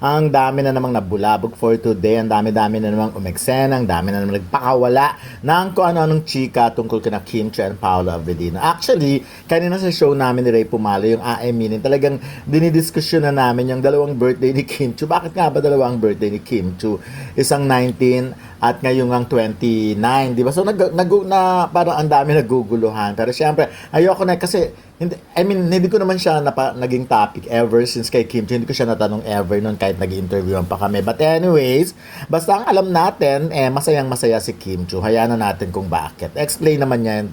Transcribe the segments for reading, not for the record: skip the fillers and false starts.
Ang dami na namang nabulabog for today, ang dami-dami na namang umeksena, ang dami na namang nagpakawala ng kung ano-anong chika tungkol kina Kim Chu and Paolo Avellino. Actually, kanina sa show namin ni Ray Pumalo, yung AMinin, talagang dinidiskusyon na namin yung dalawang birthday ni Kim Chu. Bakit nga ba dalawang birthday ni Kim Chu? Isang 19 at ngayon ang 29, di ba? So parang ang dami naguguluhan. Pero syempre, ayoko na kasi hindi ko naman siya naging topic ever since kay Kim Chu. Hindi ko siya natanong ever noon kahit nag-interviewan pa kami. But anyways, basta ang alam natin, masayang-masaya si Kim Chu. Hayaan na natin kung bakit. Explain naman niya.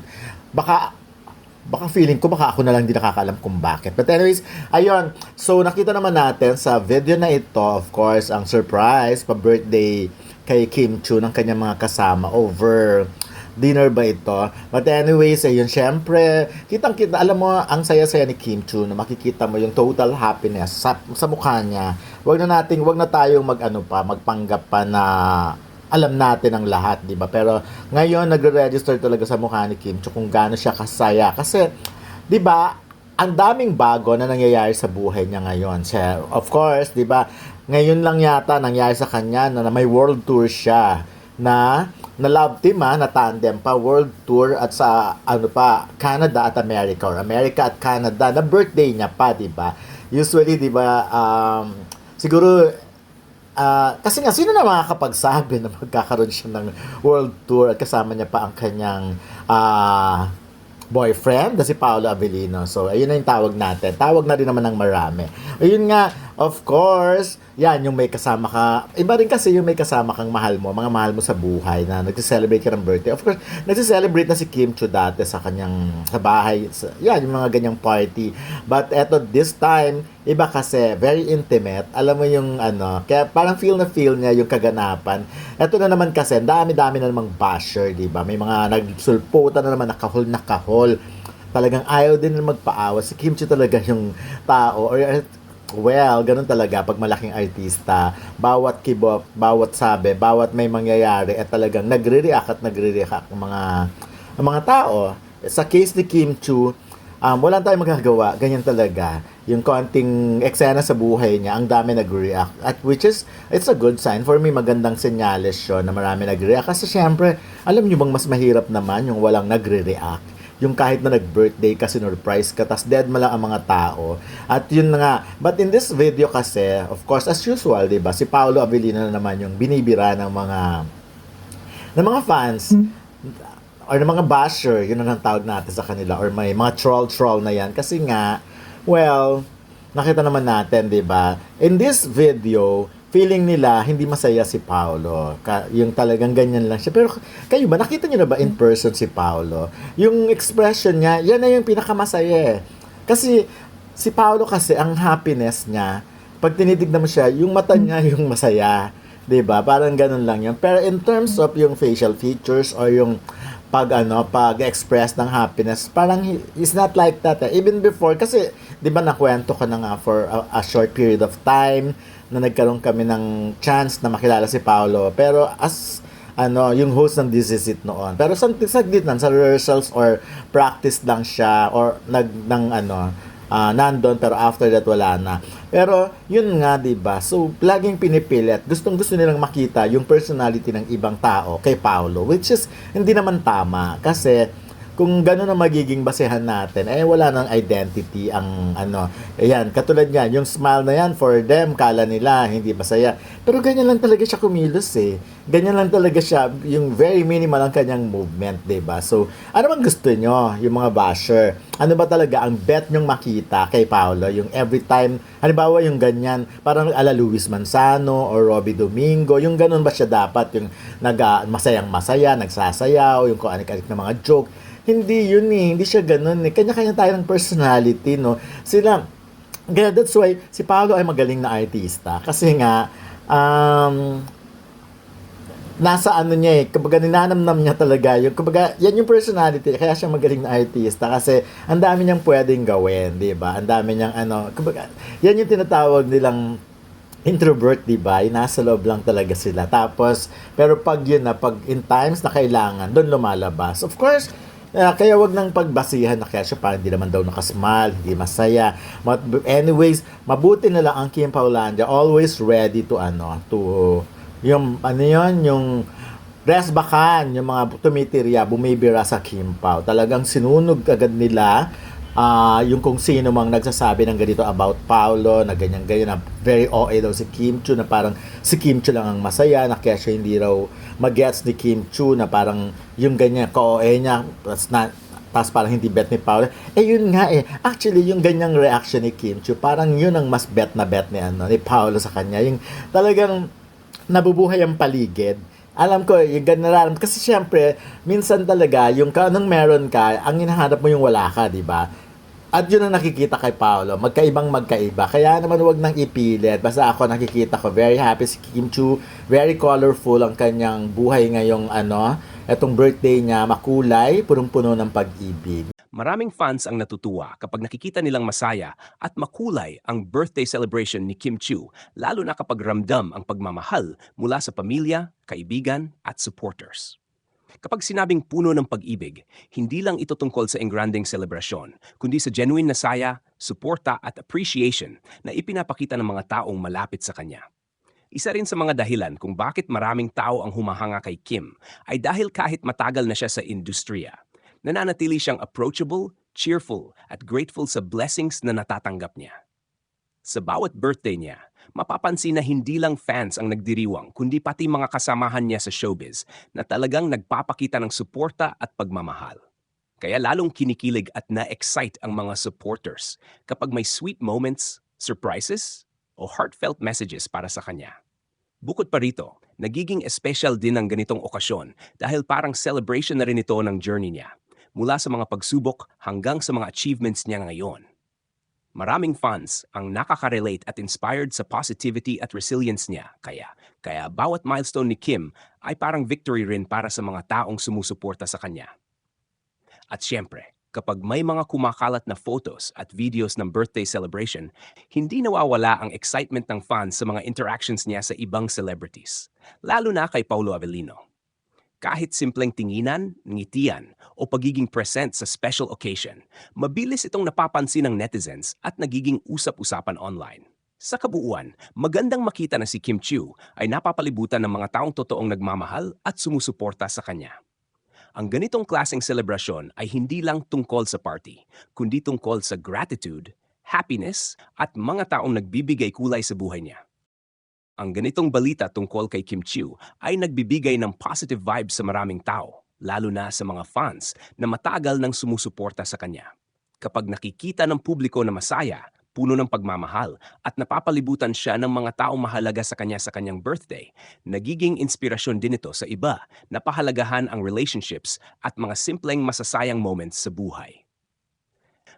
Baka feeling ko baka ako na lang hindi nakakaalam kung bakit. But anyways, ayun. So nakita naman natin sa video na ito, of course, ang surprise pa-birthday kay Kim Chu ng kanyang mga kasama over dinner ba ito. But anyways, ayun, syempre, kitang-kita, alam mo, ang saya-saya ni Kim Chu na makikita mo yung total happiness sa mukha niya. Wag na tayong magpanggap pa na alam natin ang lahat, di ba? Pero ngayon, nagre-register talaga sa mukha ni Kim Chu kung gaano siya kasaya. Kasi, di ba, ang daming bago na nangyayari sa buhay niya ngayon. Siya, of course, di ba, ngayon lang yata nangyari sa kanya na may world tour siya na love team na tandem pa, world tour at sa Canada at America or America at Canada na birthday niya pa, di ba? Usually, di ba, siguro kasi nga, sino na makakapagsabi na magkakaroon siya ng world tour at kasama niya pa ang kanyang boyfriend na si Paolo Avellino. So, ayun na yung tawag natin. Tawag na rin naman ng marami. Ayun nga, of course, yan, yung may kasama ka. Iba rin kasi yung may kasama kang mahal mo, mga mahal mo sa buhay na nag-celebrate ka ng birthday. Of course, nag-celebrate na si Kim Chu dati sa bahay. Yan, yung mga ganyang party. But eto, this time, iba kasi, very intimate. Alam mo yung kaya parang feel niya yung kaganapan. Eto na naman kasi, dami-dami na namang basher, di ba? May mga nagsulputan na naman na kahol. Talagang ayaw din na magpaawa. Si Kim Chu talaga yung tao. Well, ganun talaga pag malaking artista. Bawat kibok, bawat sabi, bawat may mangyayari, talagang nagre-react ang mga tao. Sa case ni Kim Chu, wala tayong magagawa. Ganyan talaga. Yung konting eksena sa buhay niya, ang dami nag-react. At which is, it's a good sign. For me, magandang senyales yun na marami nag-react. Kasi syempre, alam niyo bang mas mahirap naman yung walang nagre-react? Yung kahit na nag-birthday ka, sinurprise ka, tas dead mo lang ang mga tao. At yun na nga. But in this video kasi, of course, as usual, di ba? Si Paolo Avellino na naman yung binibira ng mga fans or ng mga basher, yun ang tawag natin sa kanila, or may mga troll na yan. Kasi nga, well, nakita naman natin, di ba? In this video, feeling nila hindi masaya si Paolo. Yung talagang ganyan lang siya. Pero kayo ba, nakita niyo na ba in person si Paolo? Yung expression niya, yan na yung pinakamasaya eh. Kasi si Paolo kasi, ang happiness niya, pag tinitignan mo siya, yung mata niya yung masaya. 'Di ba? Parang ganun lang yun. Pero in terms of yung facial features or yung pag-express ng happiness, parang it's not like that. Even before, kasi, di ba nakwento ko na nga for a short period of time na nagkaroon kami ng chance na makilala si Paolo. Pero yung host ng This Is It noon. Pero saglit lang, sa rehearsals or practice lang siya or nandun, pero after that wala na. Pero yun nga, 'di ba? So laging pinipilit, gustong-gusto nilang makita yung personality ng ibang tao kay Paolo, which is hindi naman tama kasi kung gano'n ang magiging basehan natin, wala nang identity ang ayan, katulad niyan, yung smile na yan, for them, kala nila, hindi masaya. Pero ganyan lang talaga siya kumilos eh. Ganyan lang talaga siya, yung very minimal ang kanyang movement, diba? So, ano bang gusto nyo, yung mga basher? Ano ba talaga ang bet nyong makita kay Paolo? Yung every time, halimbawa yung ganyan, parang ala Luis Manzano or Robbie Domingo, yung ganun ba siya dapat? Yung masayang-masaya, nagsasayaw, yung kung anik-anik na mga joke. Hindi yun eh. Hindi siya ganun eh. Kanya-kanya tayo ng personality, no? Kaya that's why si Paolo ay magaling na artista. Kasi nga, nasa niya eh. Kumbaga, ninanamnam niya talaga yung, kumbaga, yan yung personality. Kaya siya magaling na artista. Kasi, ang dami niyang pwedeng gawin, di ba? Ang dami niyang kumbaga, yan yung tinatawag nilang introvert, di ba? Nasa loob lang talaga sila. Tapos, pero pag in times na kailangan, doon lumalabas. Of course, Kaya wag nang pagbasihan na kaya siya parang hindi naman daw nakasmile, hindi masaya. Anyways, mabuti na lang ang Kim Paulandia, always ready to yung ano yun, yung resbakan, yung mga tumitirya, bumibira sa Kim Pao. Talagang sinunog agad nila yung kung sino mang nagsasabi ng ganito about Paolo, na ganyan-ganyan, na very OA daw si Kim Chu, na parang si Kim Chu lang ang masaya, na kaya siya hindi raw mag-gets ni Kim Chu, na parang yung ganyan ka-OA niya, tapos parang hindi bet ni Paolo. Yun nga actually yung ganyang reaction ni Kim Chu, parang yun ang mas bet na bet ni Paolo sa kanya. Yung talagang nabubuhay ang paligid. Alam ko, yung ganun, kasi syempre, minsan talaga, yung anong meron ka, ang hinahanap mo yung wala ka, di ba? At yun ang nakikita kay Paolo, magkaiba. Kaya naman wag nang ipilit. Basta ako nakikita ko, very happy si Kim Chu, very colorful ang kanyang buhay ngayong etong birthday niya, makulay, punong-puno ng pag-ibig. Maraming fans ang natutuwa kapag nakikita nilang masaya at makulay ang birthday celebration ni Kim Chu, lalo na kapag ramdam ang pagmamahal mula sa pamilya, kaibigan at supporters. Kapag sinabing puno ng pag-ibig, hindi lang ito tungkol sa engranding selebrasyon, kundi sa genuine na saya, suporta at appreciation na ipinapakita ng mga taong malapit sa kanya. Isa rin sa mga dahilan kung bakit maraming tao ang humahanga kay Kim ay dahil kahit matagal na siya sa industriya, nananatili siyang approachable, cheerful at grateful sa blessings na natatanggap niya. Sa bawat birthday niya, mapapansin na hindi lang fans ang nagdiriwang kundi pati mga kasamahan niya sa showbiz na talagang nagpapakita ng suporta at pagmamahal. Kaya lalong kinikilig at na-excite ang mga supporters kapag may sweet moments, surprises, o heartfelt messages para sa kanya. Bukod pa rito, nagiging espesyal din ang ganitong okasyon dahil parang celebration na rin ito ng journey niya, mula sa mga pagsubok hanggang sa mga achievements niya ngayon. Maraming fans ang nakaka-relate at inspired sa positivity at resilience niya, kaya bawat milestone ni Kim ay parang victory rin para sa mga taong sumusuporta sa kanya. At syempre, kapag may mga kumakalat na photos at videos ng birthday celebration, hindi nawawala ang excitement ng fans sa mga interactions niya sa ibang celebrities, lalo na kay Paolo Avellino. Kahit simpleng tinginan, ngitian, o pagiging present sa special occasion, mabilis itong napapansin ng netizens at nagiging usap-usapan online. Sa kabuuan, magandang makita na si Kim Chu ay napapalibutan ng mga taong totoong nagmamahal at sumusuporta sa kanya. Ang ganitong klaseng selebrasyon ay hindi lang tungkol sa party, kundi tungkol sa gratitude, happiness, at mga taong nagbibigay kulay sa buhay niya. Ang ganitong balita tungkol kay Kim Chu ay nagbibigay ng positive vibes sa maraming tao, lalo na sa mga fans na matagal nang sumusuporta sa kanya. Kapag nakikita ng publiko na masaya, puno ng pagmamahal at napapalibutan siya ng mga taong mahalaga sa kanyang birthday, nagiging inspirasyon din ito sa iba na pahalagahan ang relationships at mga simpleng masasayang moments sa buhay.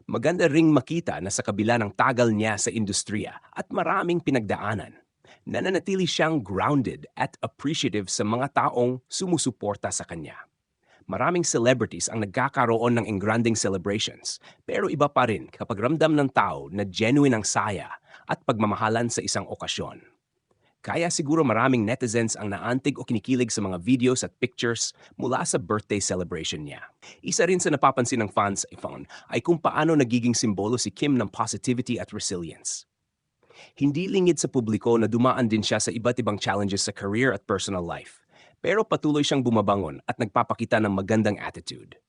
Maganda ring makita na sa kabila ng tagal niya sa industriya at maraming pinagdaanan, nananatili siyang grounded at appreciative sa mga taong sumusuporta sa kanya. Maraming celebrities ang nagkakaroon ng engranding celebrations, pero iba pa rin kapag ramdam ng tao na genuine ang saya at pagmamahalan sa isang okasyon. Kaya siguro maraming netizens ang naantig o kinikilig sa mga videos at pictures mula sa birthday celebration niya. Isa rin sa napapansin ng fans ay kung paano nagiging simbolo si Kim ng positivity at resilience. Hindi lingid sa publiko na dumaan din siya sa iba't ibang challenges sa career at personal life, pero patuloy siyang bumabangon at nagpapakita ng magandang attitude.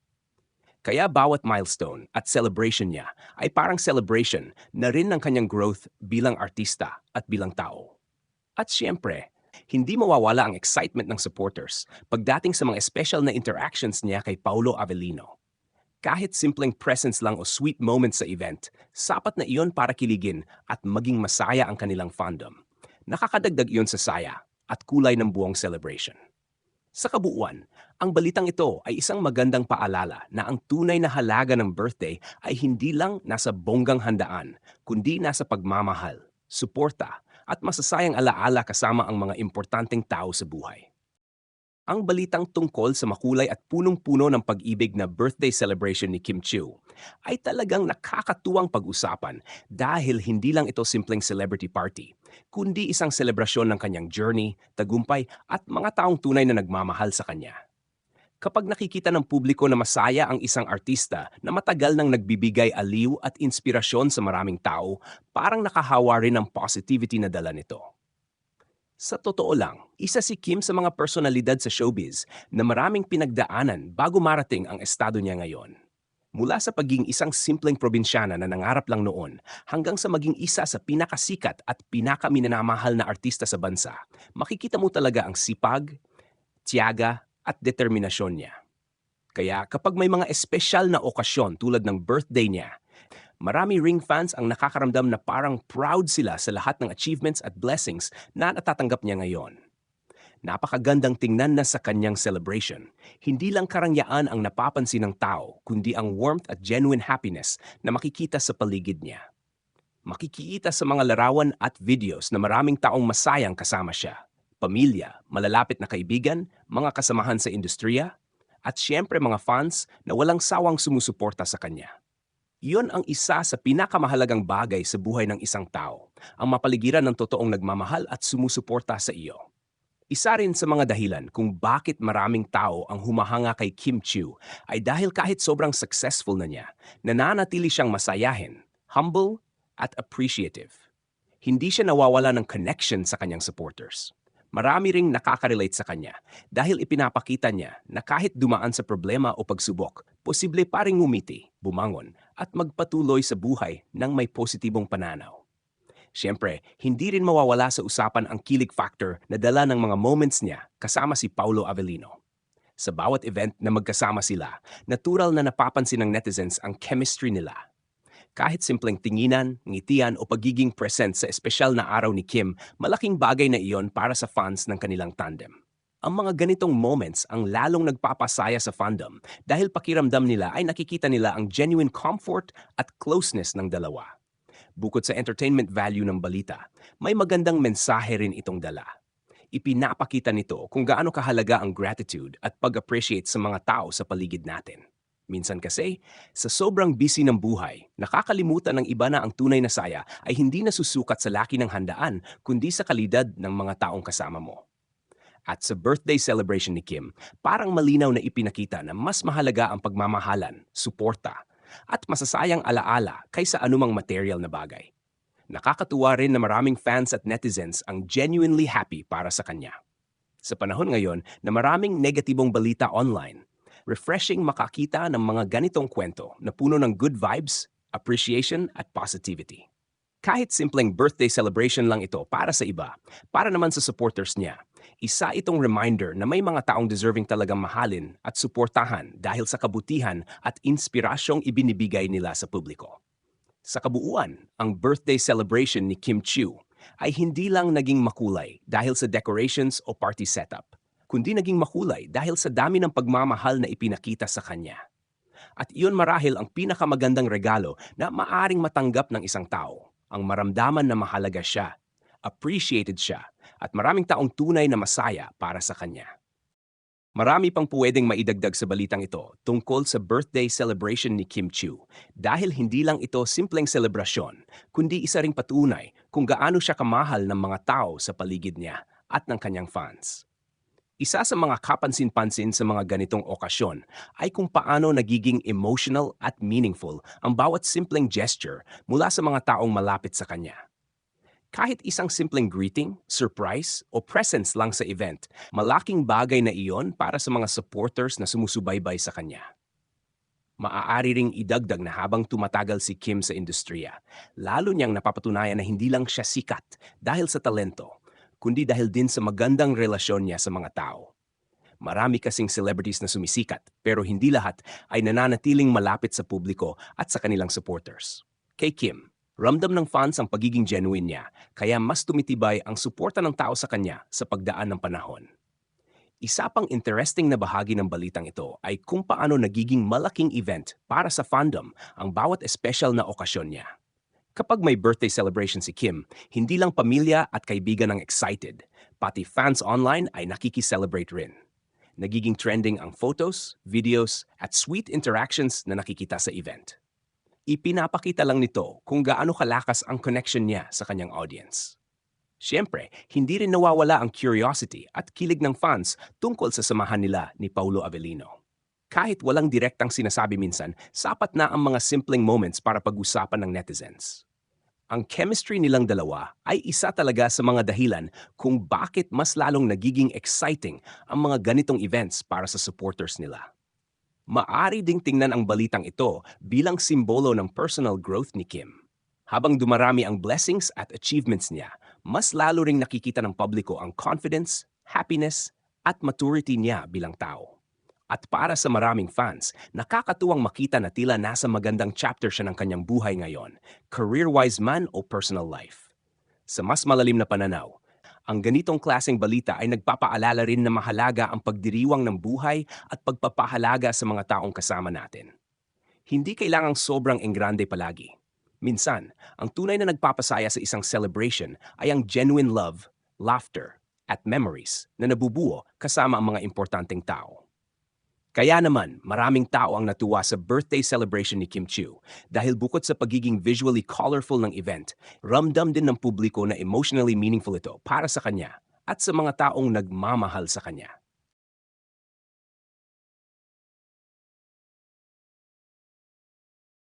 Kaya bawat milestone at celebration niya ay parang celebration na rin ng kanyang growth bilang artista at bilang tao. At siyempre, hindi mawawala ang excitement ng supporters pagdating sa mga special na interactions niya kay Paolo Avellino. Kahit simpleng presence lang o sweet moments sa event, sapat na iyon para kiligin at maging masaya ang kanilang fandom. Nakakadagdag iyon sa saya at kulay ng buong celebration. Sa kabuuan, ang balitang ito ay isang magandang paalala na ang tunay na halaga ng birthday ay hindi lang nasa bonggang handaan, kundi nasa pagmamahal, suporta, at masasayang alaala kasama ang mga importanteng tao sa buhay. Ang balitang tungkol sa makulay at punong-puno ng pag-ibig na birthday celebration ni Kim Chu ay talagang nakakatuwang pag-usapan dahil hindi lang ito simpleng celebrity party, kundi isang selebrasyon ng kanyang journey, tagumpay at mga taong tunay na nagmamahal sa kanya. Kapag nakikita ng publiko na masaya ang isang artista na matagal nang nagbibigay aliw at inspirasyon sa maraming tao, parang nakahawa rin ang positivity na dala nito. Sa totoo lang, isa si Kim sa mga personalidad sa showbiz na maraming pinagdaanan bago marating ang estado niya ngayon. Mula sa pagiging isang simpleng probinsyana na nangarap lang noon hanggang sa maging isa sa pinakasikat at pinakaminamahal na artista sa bansa, makikita mo talaga ang sipag, tiyaga at determinasyon niya. Kaya kapag may mga espesyal na okasyon tulad ng birthday niya, marami ring fans ang nakakaramdam na parang proud sila sa lahat ng achievements at blessings na natatanggap niya ngayon. Napakagandang tingnan na sa kanyang celebration. Hindi lang karangyaan ang napapansin ng tao, kundi ang warmth at genuine happiness na makikita sa paligid niya. Makikita sa mga larawan at videos na maraming taong masayang kasama siya. Pamilya, malalapit na kaibigan, mga kasamahan sa industriya, at siyempre mga fans na walang sawang sumusuporta sa kanya. Iyon ang isa sa pinakamahalagang bagay sa buhay ng isang tao, ang mapaligiran ng totoong nagmamahal at sumusuporta sa iyo. Isa rin sa mga dahilan kung bakit maraming tao ang humahanga kay Kim Chiu ay dahil kahit sobrang successful na niya, nananatili siyang masayahin, humble, at appreciative. Hindi siya nawawala ng connection sa kanyang supporters. Marami ring nakaka-relate sa kanya dahil ipinapakita niya na kahit dumaan sa problema o pagsubok, posible pa ring ngumiti, bumangon, at magpatuloy sa buhay ng may positibong pananaw. Siyempre, hindi rin mawawala sa usapan ang kilig factor na dala ng mga moments niya kasama si Paulo Avellino. Sa bawat event na magkasama sila, natural na napapansin ng netizens ang chemistry nila. Kahit simpleng tinginan, ngitian o pagiging present sa espesyal na araw ni Kim, malaking bagay na iyon para sa fans ng kanilang tandem. Ang mga ganitong moments ang lalong nagpapasaya sa fandom dahil pakiramdam nila ay nakikita nila ang genuine comfort at closeness ng dalawa. Bukod sa entertainment value ng balita, may magandang mensahe rin itong dala. Ipinapakita nito kung gaano kahalaga ang gratitude at pag-appreciate sa mga tao sa paligid natin. Minsan kasi, sa sobrang busy ng buhay, nakakalimutan ng iba na ang tunay na saya ay hindi nasusukat sa laki ng handaan, kundi sa kalidad ng mga taong kasama mo. At sa birthday celebration ni Kim, parang malinaw na ipinakita na mas mahalaga ang pagmamahalan, suporta, at masasayang alaala kaysa anumang material na bagay. Nakakatuwa rin na maraming fans at netizens ang genuinely happy para sa kanya. Sa panahon ngayon na maraming negatibong balita online, refreshing makakita ng mga ganitong kwento na puno ng good vibes, appreciation at positivity. Kahit simpleng birthday celebration lang ito para sa iba, para naman sa supporters niya, isa itong reminder na may mga taong deserving talagang mahalin at suportahan dahil sa kabutihan at inspirasyong ibinibigay nila sa publiko. Sa kabuuan, ang birthday celebration ni Kim Chiu ay hindi lang naging makulay dahil sa decorations o party setup, kundi naging makulay dahil sa dami ng pagmamahal na ipinakita sa kanya. At iyon marahil ang pinakamagandang regalo na maaring matanggap ng isang tao, ang maramdaman na mahalaga siya, appreciated siya, at maraming taong tunay na masaya para sa kanya. Marami pang pwedeng maidagdag sa balitang ito tungkol sa birthday celebration ni Kim Chiu dahil hindi lang ito simpleng selebrasyon, kundi isa ring patunay kung gaano siya kamahal ng mga tao sa paligid niya at ng kanyang fans. Isa sa mga kapansin-pansin sa mga ganitong okasyon ay kung paano nagiging emotional at meaningful ang bawat simpleng gesture mula sa mga taong malapit sa kanya. Kahit isang simpleng greeting, surprise, o presence lang sa event, malaking bagay na iyon para sa mga supporters na sumusubaybay sa kanya. Maaari ring idagdag na habang tumatagal si Kim sa industriya, lalo niyang napapatunayan na hindi lang siya sikat dahil sa talento, kundi dahil din sa magandang relasyon niya sa mga tao. Marami kasing celebrities na sumisikat, pero hindi lahat ay nananatiling malapit sa publiko at sa kanilang supporters. Kay Kim, ramdam ng fans ang pagiging genuine niya, kaya mas tumitibay ang suporta ng tao sa kanya sa pagdaan ng panahon. Isa pang interesting na bahagi ng balitang ito ay kung paano nagiging malaking event para sa fandom ang bawat special na okasyon niya. Kapag may birthday celebration si Kim, hindi lang pamilya at kaibigan ang excited, pati fans online ay nakikicelebrate rin. Nagiging trending ang photos, videos, at sweet interactions na nakikita sa event. Ipinapakita lang nito kung gaano kalakas ang connection niya sa kanyang audience. Siyempre, hindi rin nawawala ang curiosity at kilig ng fans tungkol sa samahan nila ni Paulo Avellino. Kahit walang direktang sinasabi minsan, sapat na ang mga simpleng moments para pag-usapan ng netizens. Ang chemistry nilang dalawa ay isa talaga sa mga dahilan kung bakit mas lalong nagiging exciting ang mga ganitong events para sa supporters nila. Maari ding tingnan ang balitang ito bilang simbolo ng personal growth ni Kim. Habang dumarami ang blessings at achievements niya, mas lalo ring nakikita ng publiko ang confidence, happiness, at maturity niya bilang tao. At para sa maraming fans, nakakatuwang makita na tila nasa magandang chapter siya ng kanyang buhay ngayon, career-wise man o personal life. Sa mas malalim na pananaw, ang ganitong klaseng balita ay nagpapaalala rin na mahalaga ang pagdiriwang ng buhay at pagpapahalaga sa mga taong kasama natin. Hindi kailangang sobrang enggrande palagi. Minsan, ang tunay na nagpapasaya sa isang celebration ay ang genuine love, laughter, at memories na nabubuo kasama ang mga importanteng tao. Kaya naman, maraming tao ang natuwa sa birthday celebration ni Kim Chiu dahil bukod sa pagiging visually colorful ng event, ramdam din ng publiko na emotionally meaningful ito para sa kanya at sa mga taong nagmamahal sa kanya.